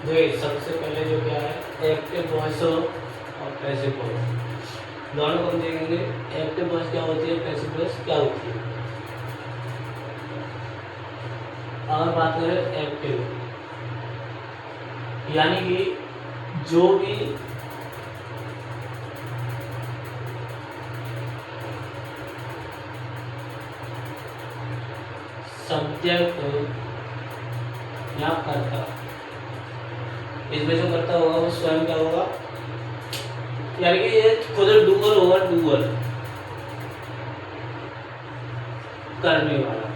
देखिए सबसे पहले जो क्या है एक्टिव वॉइस और पैसिव वॉइस दोनों को हम देखेंगे। एक्टिव वॉइस क्या होती है, पैसिव वॉइस क्या होती है। अगर बात करें एक्टिव, यानी कि जो भी सब्जेक्ट या करता, इसमें जो करता होगा वो स्वयं क्या होगा, यानी कि ये खुद डूअर होगा, डूअर करने वाला।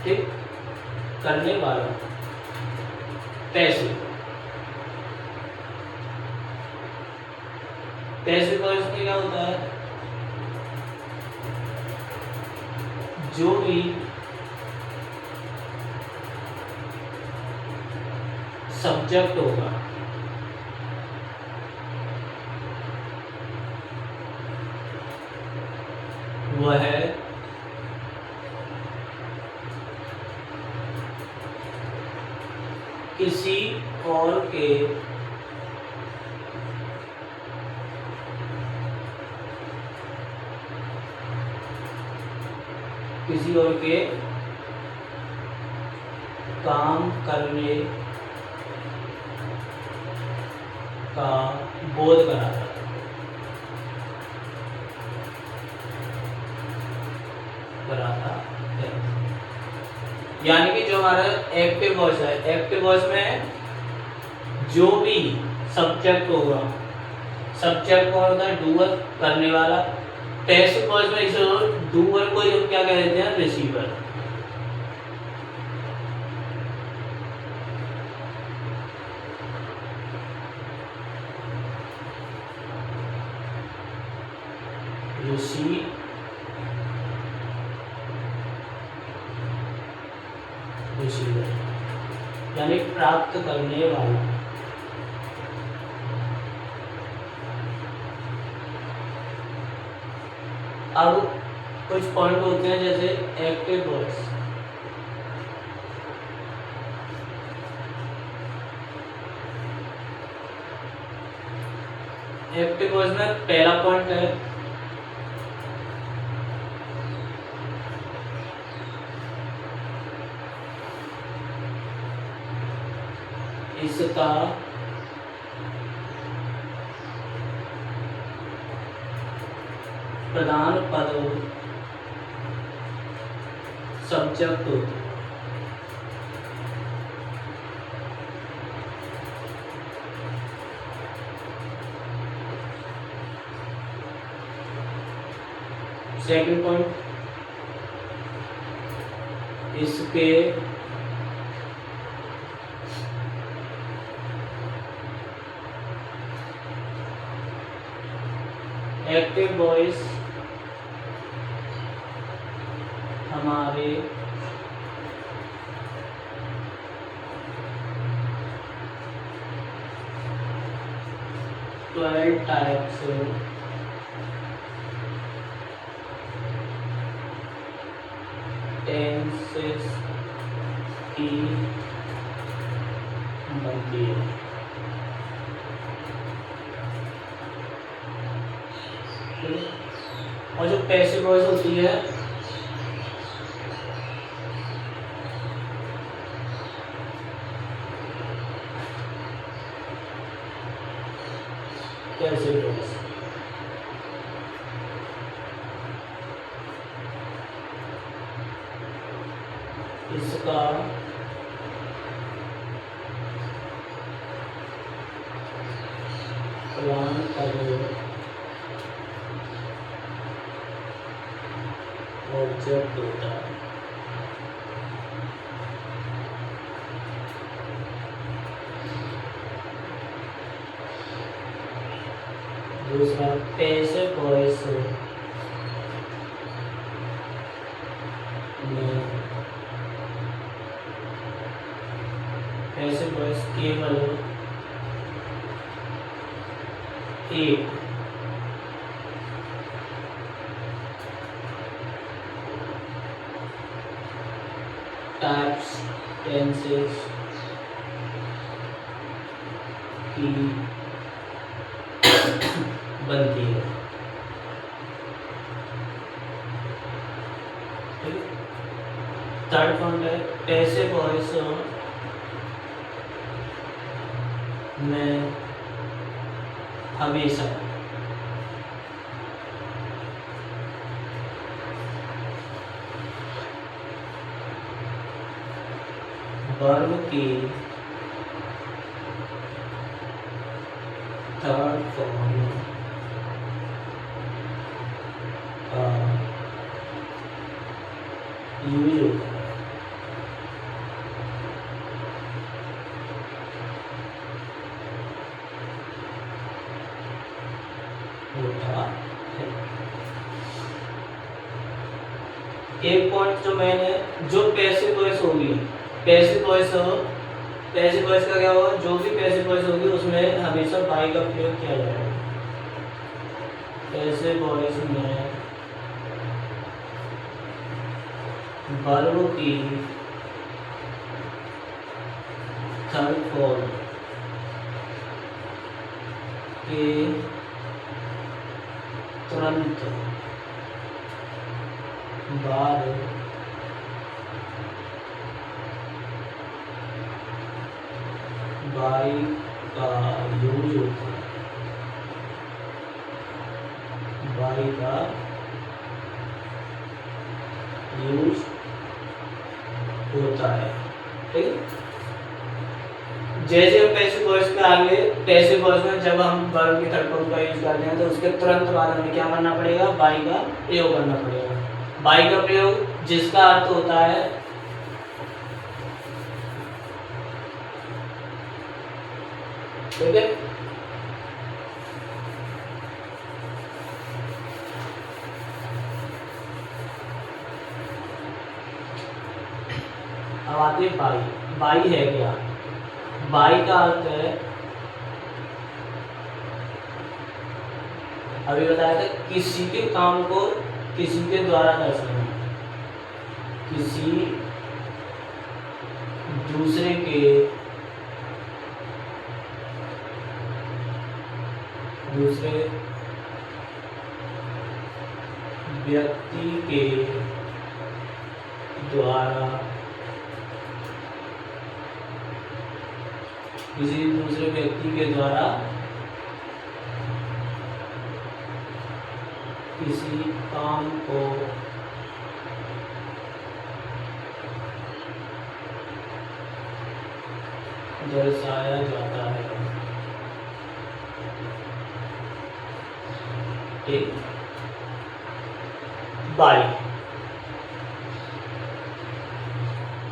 ठीक, करने वाला। पैसिव, पैसिव वॉइस में क्या होता है, जो भी सब्जेक्ट होगा वह किसी और के काम करने का बोध कराता है। यानी कि जो हमारा एक्टिव वॉइस है, एक्टिव वॉइस में जो भी सब्जेक्ट होगा, सब्जेक्ट कौन होता है, डूअर करने वाला। पैसिव वॉइस में इस डूअर को हम क्या कह देते हैं, रिसीवर। रिसीवर यानी प्राप्त करने वाला। अब कुछ पॉइंट होते हैं जैसे एक्टिव वॉइस, एक्टिव वॉइस में पहला पॉइंट है इसका प्रधान पद सब्जेक्ट होता है। सेकंड पॉइंट, इसके एक्टिव वॉइस हमारे ट्वेल्व टाइप्स टेंसेस की बनती है। और जो पैसिव वॉइस होती है पैसिव वॉइस, इसका प्रधान पद ऑब्जेक्ट होता है। दूसरा पैसिव वॉइस में पैसिव वॉइस केवल एक टाइप्स टेंसेस की बनती है। थर्ड पॉइंट है पैसिव वॉइस में हमेशा वर्ब की थर्ड फॉर्म यूज होता है। एक पॉइंट जो मैंने जो पैसिव वॉइस होगी, पैसिव वॉइस का क्या होगा, जो भी पैसिव वॉइस होगी उसमें हमेशा बाई का प्रयोग किया जाएगा। पैसिव वॉइस में वर्ब की थर्ड फॉर्म के तुरंत बाद बाई का यूज होता है। बाई का यूज होता है। ठीक है, जैसे हम पैसिव वॉइस पे आगे, पैसिव वॉइस में जब हम वर्ब की थर्ड फॉर्म का यूज करते हैं तो उसके तुरंत बाद हमें क्या करना पड़ेगा, बाई का प्रयोग करना पड़ेगा। बाई का प्रयोग जिसका अर्थ होता है ठीक है, अब आती है बाई। बाई है क्या, बाई का अर्थ है, अभी बताया था, किसी के काम को किसी के द्वारा दर्शाना, किसी दूसरे व्यक्ति के द्वारा, किसी दूसरे व्यक्ति के द्वारा किसी काम को दर्शाया जाता है। ठीक, बाई।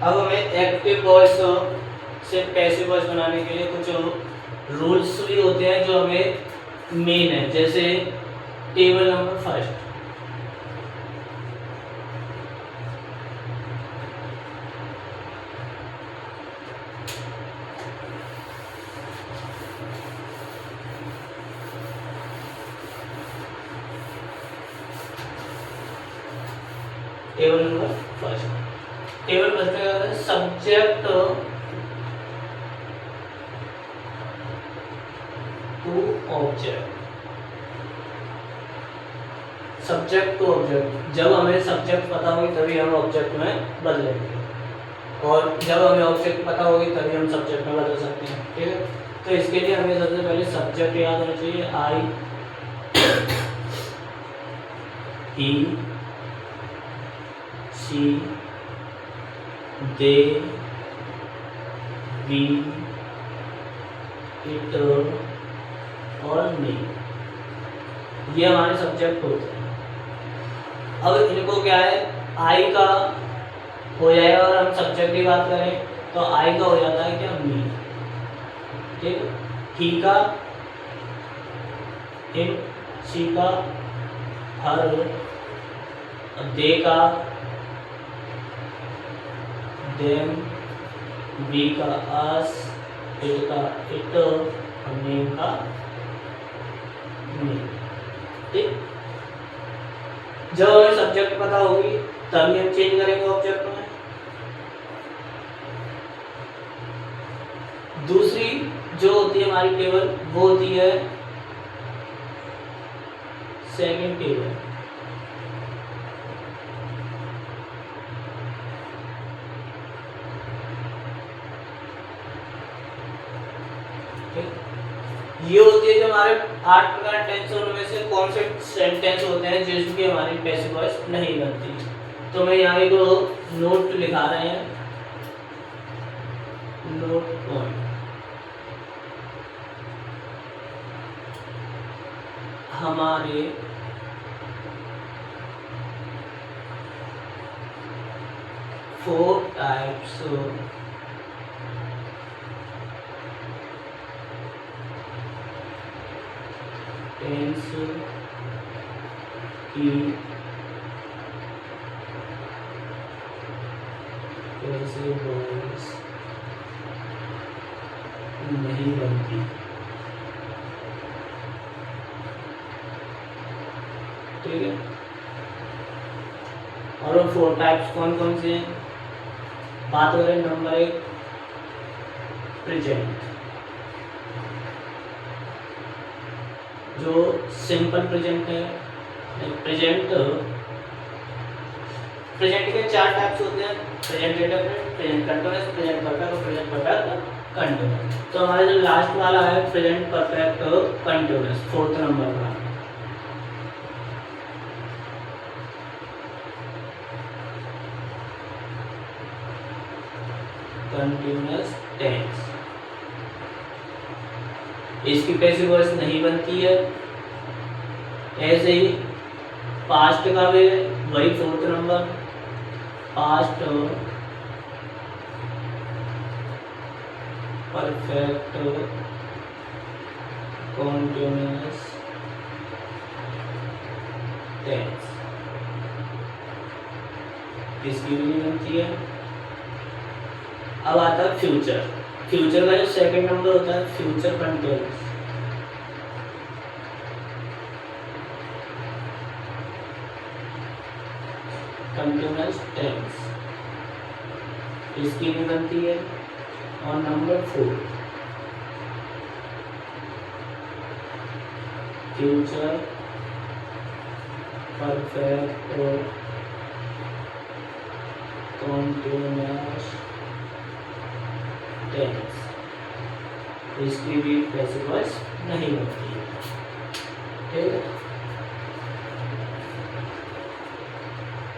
अब हमें एक्टिव वॉइस से पैसिव वॉइस बनाने के लिए कुछ रूल्स भी होते हैं जो हमें मेन है, जैसे table number first. Table number first, table first में क्या होता है, subject to object, subject to object. जब हमें सब्जेक्ट पता होगी तभी हम ऑब्जेक्ट में बदलेंगे, और जब हमें ऑब्जेक्ट पता होगी तभी हम सब्जेक्ट में बदल सकते हैं। ठीक है, तो इसके लिए हमें सबसे पहले सब्जेक्ट याद होना चाहिए, आई, ही, शी, दे, वी, इट और मी, ये हमारे सब्जेक्ट होते हैं। अब इनको क्या है, आई का हो जाएगा, अगर हम सब्जेक्ट की बात करें तो आई का हो जाता है क्या, मी। ठीक, ही का हिम, शी का हर, दे का देम, बी का अस, इट का इट, और नेम का नेम। ठीक, जब हमें सब्जेक्ट पता होगी तभी हम चेंज करेंगे ऑब्जेक्ट में, होती है हमारी टेबल, वो होती है सेकंड टेबल। ये होती है जो हमारे 8 प्रकार टेंस हैं, उनमें से कौन से सेंटेंस होते हैं जिसकी हमारी पैसिव वॉइस नहीं बनती। तो मैं यहाँ एक नोट लिखा रहे हैं, नोट पॉइंट। हमारे फोर टाइप्स टेंस की पैसिव वॉइस नहीं बनती। ठीक है, और वो 4 टाइप्स कौन कौन से हैं? बात करें नंबर 1 प्रेजेंट। जो सिंपल प्रेजेंट है, प्रेजेंट के 4 टाइप्स होते हैं, present indefinite, present continuous, present perfect और प्रेजेंट परफेक्ट कंटीन्यूअस। तो हमारा जो लास्ट वाला है present perfect continuous, 4th number का। कंटीन्यूअस टेंस, इसकी पैसिव वॉइस नहीं बनती है। ऐसे ही पास्ट का भी वही 4th number, past perfect continuous tense, इसकी भी नहीं बनती है। अब आता है फ्यूचर। फ्यूचर का जो सेकंड नंबर होता है फ्यूचर कंटीन्यूअस, कंटीन्यूअस टेंस, इसकी भी बनती है। और number 4 future perfect continuous tense, इसकी भी पैसिव वॉइस नहीं बनती है। ठीक है।